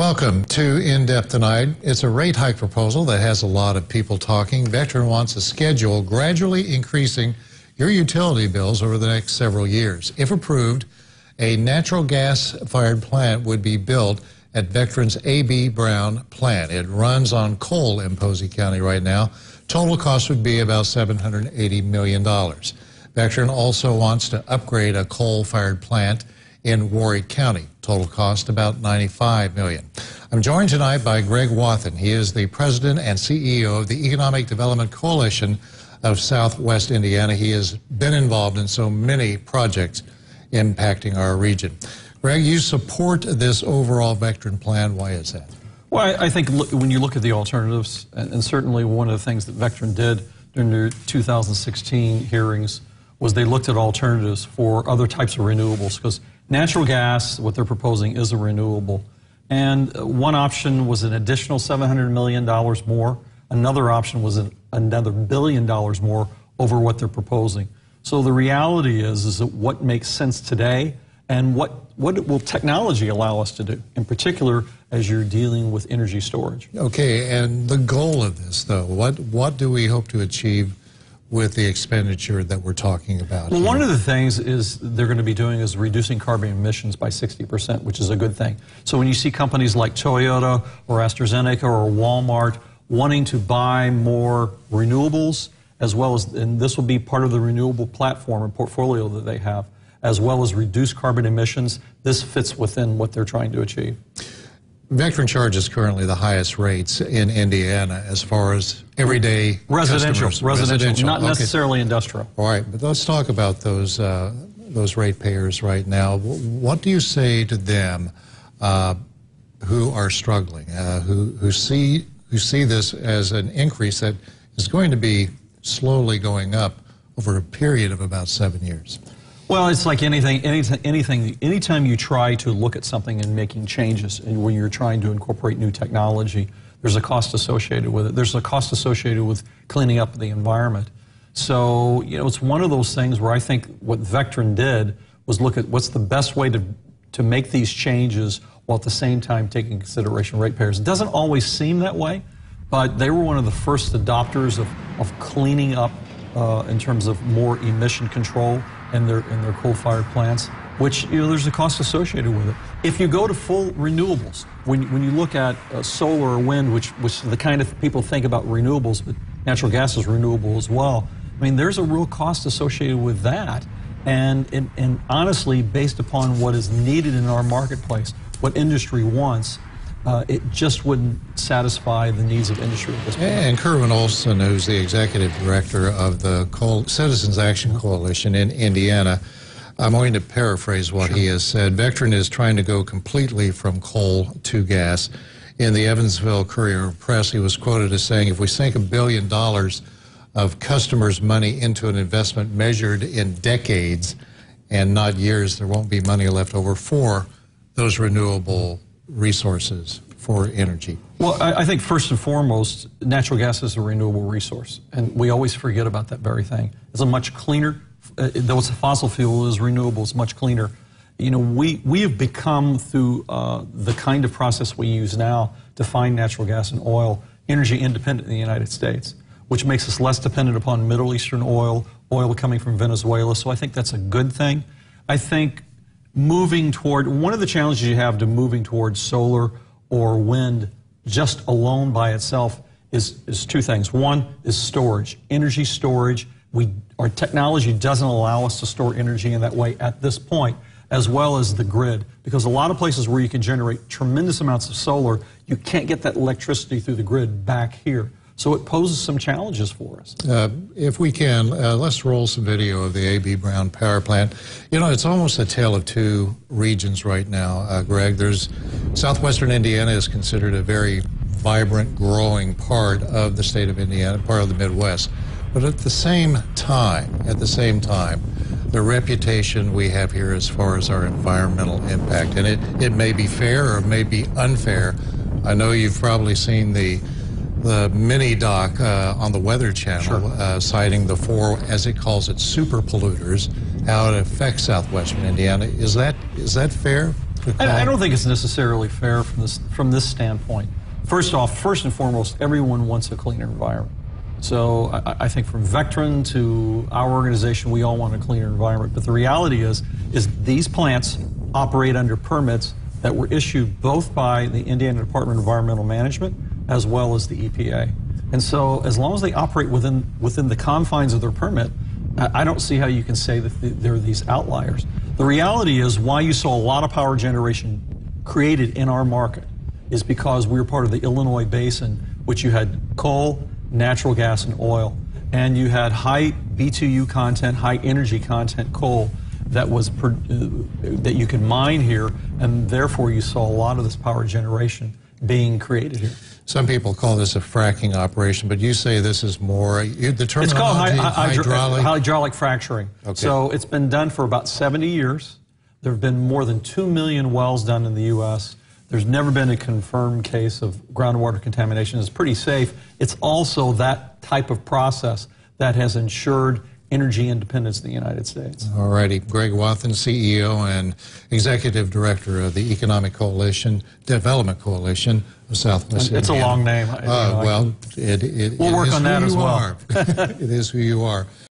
Welcome to In Depth tonight. It's a rate hike proposal that has a lot of people talking. Vectren wants a schedule gradually increasing your utility bills over the next several years. If approved, a natural gas-fired plant would be built at Vectren's A.B. Brown plant. It runs on coal in Posey County right now. Total cost would be about $780 million. Vectren also wants to upgrade a coal-fired plant in Warwick County. Total cost about $95 million. I'm joined tonight by Greg Wathen. He is the president and CEO of the Economic Development Coalition of Southwest Indiana. He has been involved in so many projects impacting our region. Greg, you support this overall Vectren plan. Why is that? Well, I think when you look at the alternatives, and certainly one of the things that Vectren did during their 2016 hearings was they looked at alternatives for other types of renewables, because natural gas, what they're proposing, is a renewable. And one option was an additional $700 million more. Another option was another $1 billion more over what they're proposing. So the reality is that what makes sense today and what will technology allow us to do, in particular as you're dealing with energy storage. Okay, and the goal of this, though, what do we hope to achieve with the expenditure that we're talking about? Well, one of the things is they're going to be doing is reducing carbon emissions by 60%, which is a good thing. So when you see companies like Toyota or AstraZeneca or Walmart wanting to buy more renewables, as well as, and this will be part of the renewable platform and portfolio that they have, as well as reduce carbon emissions, this fits within what they're trying to achieve. Vectren charges currently the highest rates in Indiana as far as everyday residential, not okay. necessarily industrial. All right, but let's talk about those ratepayers right now. What do you say to them who are struggling, who see this as an increase that is going to be slowly going up over a period of about 7 years? Well, it's like anytime you try to look at something and making changes, and when you're trying to incorporate new technology, there's a cost associated with it. There's a cost associated with cleaning up the environment. So, you know, it's one of those things where I think what Vectren did was look at what's the best way to make these changes while at the same time taking consideration ratepayers. It doesn't always seem that way, but they were one of the first adopters of cleaning up in terms of more emission control in their coal-fired plants, which, you know, there's a cost associated with it. If you go to full renewables, when you look at solar or wind, which the kind of people think about renewables, but natural gas is renewable as well, I mean, there's a real cost associated with that. And honestly, based upon what is needed in our marketplace, what industry wants, it just wouldn't satisfy the needs of industry at this point. And Kerwin Olson, who's the executive director of the Citizens Action Coalition in Indiana, I'm going to paraphrase what he has said. Vectren is trying to go completely from coal to gas. In the Evansville Courier-Press, he was quoted as saying, if we sink $1 billion of customers' money into an investment measured in decades and not years, there won't be money left over for those renewable resources for energy. Well, I think first and foremost, natural gas is a renewable resource, and we always forget about that very thing. It's a much cleaner, though it's a fossil fuel, it is renewable, it's much cleaner. You know, we have become, through the kind of process we use now to find natural gas and oil, energy independent in the United States, which makes us less dependent upon Middle Eastern oil coming from Venezuela, so I think that's a good thing. I think moving toward, one of the challenges you have to moving towards solar or wind just alone by itself is two things. One is storage, energy storage. Our technology doesn't allow us to store energy in that way at this point, as well as the grid, because a lot of places where you can generate tremendous amounts of solar, you can't get that electricity through the grid back here. So it poses some challenges for us. If we can, let's roll some video of the A.B. Brown power plant. You know, it's almost a tale of two regions right now, Greg. Southwestern Indiana is considered a very vibrant, growing part of the state of Indiana, part of the Midwest. But at the same time, the reputation we have here as far as our environmental impact, and it may be fair or it may be unfair. I know you've probably seen the mini doc on the Weather Channel, citing the four, as it calls it, super polluters, how it affects southwestern Indiana. Is that fair? to call? I don't think it's necessarily fair from this standpoint. First off, first and foremost, everyone wants a cleaner environment. So I think from Vectren to our organization, we all want a cleaner environment. But the reality is these plants operate under permits that were issued both by the Indiana Department of Environmental Management as well as the EPA. And so as long as they operate within the confines of their permit, I don't see how you can say that there are these outliers. The reality is why you saw a lot of power generation created in our market is because we were part of the Illinois basin, which you had coal, natural gas, and oil. And you had high B2U content, high energy content coal that you could mine here, and therefore you saw a lot of this power generation being created here. Some people call this a fracking operation, but you say this is more, the terminology, it's called hydraulic? Hydraulic fracturing. Okay. So it's been done for about 70 years. There have been more than 2 million wells done in the U.S. There's never been a confirmed case of groundwater contamination. It's pretty safe. It's also that type of process that has ensured energy independence in the United States. All righty. Greg Wathen, CEO and Executive Director of the Economic Development Coalition of Southwest Indiana. It's a long name. Well, we'll work on that as well. It is who you are.